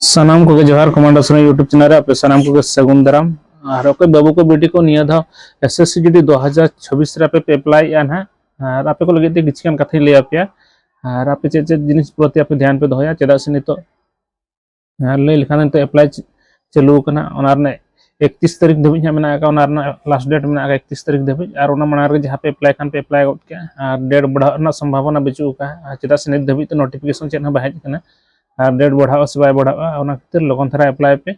सनाम को जोहार कमांडर सुन YouTube channel पे सनाम को सगुन दाराम और ओके बाबू को बेटी को निया धा एसएससी जुदी 2026 रे पे अप्लाई या ना और आपे को लगे ते किछकान कथा ले आपया और आपे चे जिनिस प्रति आपे ध्यान पे दोया चेदा से नितो ले लिखान तो अप्लाई चालू कना ओनार ने 31 तारीख धबी मेना का ओनार ना लास्ट डेट मेना का 31 तारीख धबी और ओना मना रे जहां पे अप्लाई खान पे अप्लाई गत के और डेट बढ़ा संभावना बचू का चेदा से नित धबी तो नोटिफिकेशन चेन बाहर कना और डेट बढ़ावा से बै बढ़ावा खातिर लगन धारा अप्लाई पे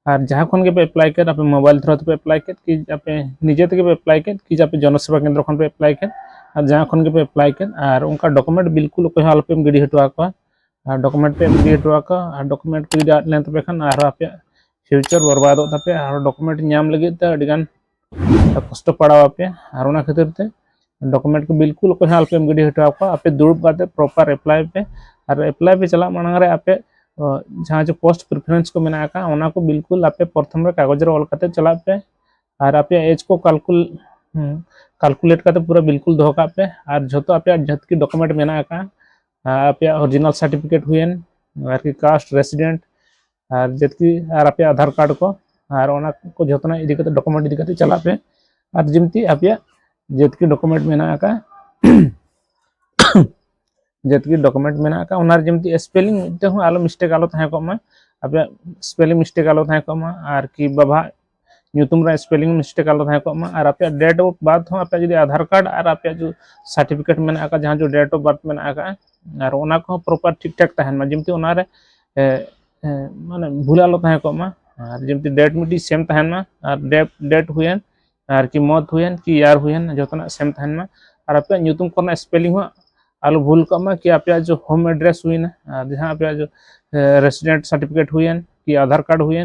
और जहाँ खन के पे अप्लाई कर आप मोबाइल थ्रू पे अप्लाई कर कि आप निजे तक पे अप्लाई कर कि आप जनसेवा केंद्र खन पे अप्लाई कर और जहाँ खन के पे अप्लाई कर और उनका डॉक्यूमेंट बिल्कुल कोई हाल पे गिडी हटवा को और डॉक्यूमेंट पे गिडी हटवा को और डॉक्यूमेंट को गिडी लेन तबे खान और आप फ्यूचर बर्बाद तपे और डॉक्यूमेंट नाम लगे ते अडिगान कष्ट पड़ावा पे और उना खातिर ते डॉक्यूमेंट को बिल्कुल कोई हाल पे गिडी हटवा को आप दुरुब काते प्रॉपर अप्लाई पे और अप्लाई पे चला मांग रे आपे जहाँ जो पोस्ट प्रेफरेंस को मेना का ओना को बिल्कुल आपे प्रथम रे कागज रे ऑल करते चला पे और आपे एज को कैलकुलेट करते पूरा बिल्कुल दो का पे और जतो आपे जत की डॉक्यूमेंट मेना का आपे ओरिजिनल सर्टिफिकेट हुएन और की कास्ट रेसिडेंट और जत की और आपे आधार कार्ड को और ओना को जतना इदी करते डॉक्यूमेंट इदी करते चला पे और जिमती आपे जत की डॉक्यूमेंट मेना का जतकी डॉक्यूमेंट मेना का उनार जमती स्पेलिंग मिटे हो आलो मिस्टेक आलो तहे को मा आपे स्पेलिंग मिस्टेक आलो तहे को मा और की बाबा न्यूतुम रे स्पेलिंग मिस्टेक आलो तहे को मा और आपे डेट ऑफ बर्थ हो आपे जदी आधार कार्ड और आपे जो सर्टिफिकेट मेना का जहां जो डेट ऑफ बर्थ मेना का और ओना को प्रॉपर ठीक ठाक तहन मा जमती ओनारे माने भूल आलो तहे को मा और जमती डेट मिटी सेम तहन मा और डेट हुएन और की मौत हुएन की यार हुएन जतना सेम तहन मा और आपे न्यूतुम करना स्पेलिंग हो आलू भूल कमा कि आप जो होम एड्रेस हुई ना जहाँ आप जो रेसिडेंट सर्टिफिकेट हुई कि आधार कार्ड हुई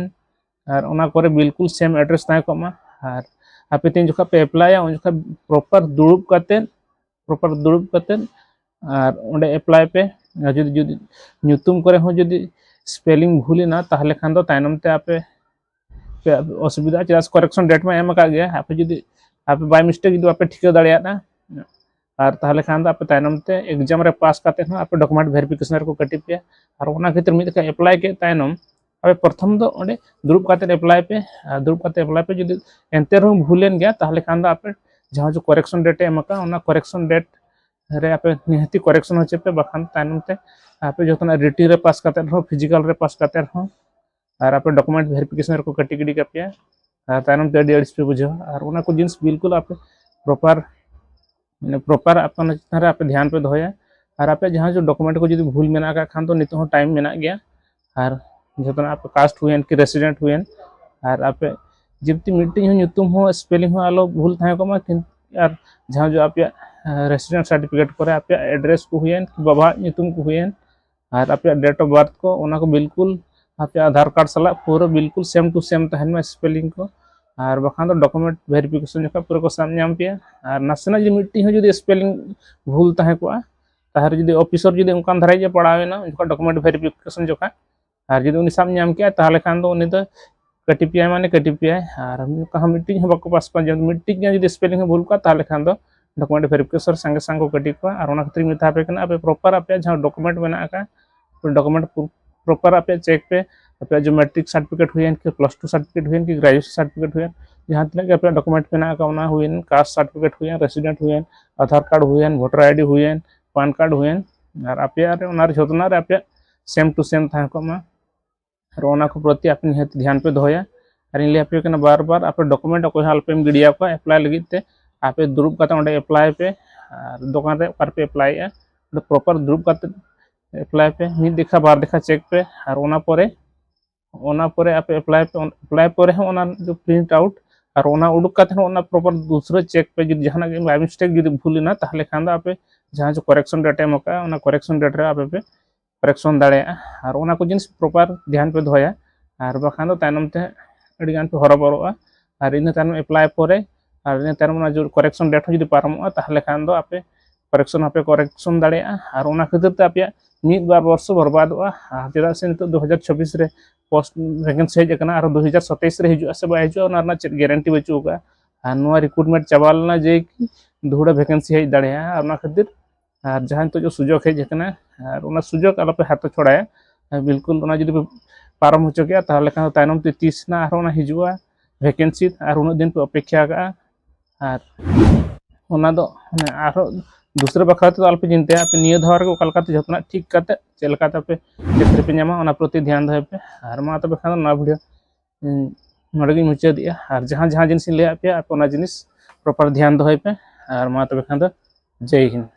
और उना करे बिल्कुल सेम एड्रेस तय कमा और आप तीन जोखा पे अप्लाई उन जोखा प्रॉपर दुरुब करते और उन्हें अप्लाई पे जुदी जुदी न्यूतुम करे हो जुदी स्पेलिंग भूली ना ताहले खान दो तायनम ते आपे असुविधा चेदा करेक्शन डेट में एम का गया आप जुदी आप बाय मिस्टेक जुदी आप ठीक दाड़िया ना और ताहले खान आप तायनम ते एग्जाम रे पास करते हो आप डॉक्यूमेंट वेरिफिकेशन को कटी पे और ओना खातिर मिद का अप्लाई के तायनम अब प्रथम दो ओडे दुरुब करते अप्लाई पे जदि एंते रहो भूलेन गया ताहले खान आप जहां जो करेक्शन डेट एम का ओना करेक्शन डेट रे आप निहती करेक्शन होचे पे बखान तायनम ते आप जतना रिटी रे पास करते रहो फिजिकल रे पास करते रहो और आप डॉक्यूमेंट वेरिफिकेशन को कटी गिडी का पे तायनम ते एडी पे बुझो और ओना को जिन्स बिल्कुल आप प्रॉपर आप ध्यान पे दोया और आप जहाँ जो डॉक्यूमेंट को जो भूल मेना का खान तो नित टाइम मेना गया और जो आप कास्ट हुए कि रेसिडेंट हुए और आप जबती मीटिंग न्यूतुम हो स्पेलिंग हो आलो भूल थे को और जहाँ जो आप रेसिडेंट सर्टिफिकेट को आप एड्रेस को हुए कि बाबा न्यूतुम को हुए और आप डेट ऑफ बर्थ को ओना को बिल्कुल आप आधार कार्ड सला पूरा बिल्कुल सेम टू सेम तहन में स्पेलिंग को और बखान तो डॉक्यूमेंट वेरिफिकेशन जो पूरा को साम नाम पे और नासेना जो मीटिंग जो स्पेलिंग भूल तहे को ताहर जो ऑफिसर जो उनकान धारा जे पढ़ावेना उनका डॉक्यूमेंट वेरिफिकेशन जो और जो उनी साम नाम के ताहले खान तो उनी तो कटी पे माने कटी पे और कहा मीटिंग हो बको पास पर मीटिंग जो स्पेलिंग भूल को ताहले खान तो डॉक्यूमेंट वेरिफिकेशन संगे संग को कटी को और ओना खातिर मिथा पे कना आप प्रॉपर आप जहां डॉक्यूमेंट बना का डॉक्यूमेंट प्रॉपर आप चेक पे आप जो मैट्रिक सर्टिफिकेट हुए कि प्लस टू सर्टिफिकेट हुए कि ग्रेजुएशन सर्टिफिकेट हुए जहाँ तक अपना डॉक्यूमेंट मेना का हुए कास्ट सर्टिफिकेट हुए रेसिडेंट हुए आधार कार्ड हुए वोटर आईडी हुए पैन कार्ड हुए और आप जोतना आप सेम टू सेम था को और ओना को प्रति आप निहत ध्यान पे दोया और इन लिए बार बार आप डॉक्यूमेंट को हाल पे गिडिया को अप्लाई लगे आप दुरुब करते अप्लाई पे और दुकान रे पे अप्लाई प्रॉपर दुरुब करते अप्लाई पे मिद देखा बार देखा चेक पे और ओना परे आप अप्लाई परे जो प्रिंट आउट और ओना उडुक करते ओना प्रॉपर दूसरे चेक पे जो जहां बाय मिस्टेक जो भूल ना ताहले खान आप जहां जो करेक्शन डेट एम का ओना करेक्शन डेट रे आप करेक्शन दाड़िया और ओना को जिनिस प्रॉपर ध्यान पे दोया और बखान तो तायनम ते अड़ी गान पे हरबरोआ और इन तायनम अप्लाई परे और इन तायनम जो करेक्शन डेट जो पारमोआ ताहले खान दो आप करेक्शन दाड़िया और ओना खातिर ते आप मिद बार वर्ष बर्बादोआ चेदा से नित 2026 रे पोस्ट वैकेंसी हजना और 2027 रे हिजुआ से बाजुआ चेक गारंटी बचूगा और रिक्रूटमेंट चाबालना जे कि दुहड़ा वैकेंसी हज दाड़िया खातिर और जहाँ तो जो सुजोग हजना और सुजोग आलोपे हाथ छोड़ाया बिल्कुल जो पारम होचो के ताहले खान तायनम ते 30 ना आरो ना हिजुआ वैकेंसी और उन दिन पे अपेक्षा का और ओना दो आरो दूसरे बखरा तो अल्प चिंता पे निये धर के कलकाते जतना ठीक करते चलकाते पे चाकरी पे नामा ओना प्रति ध्यान दे पे और मा तबे खान ना वीडियो नोडे मुचा दिया और जहां जहां जिनिस ले पे ओना जिनिस प्रॉपर ध्यान दो पे और मा तबे खान जय हिंद।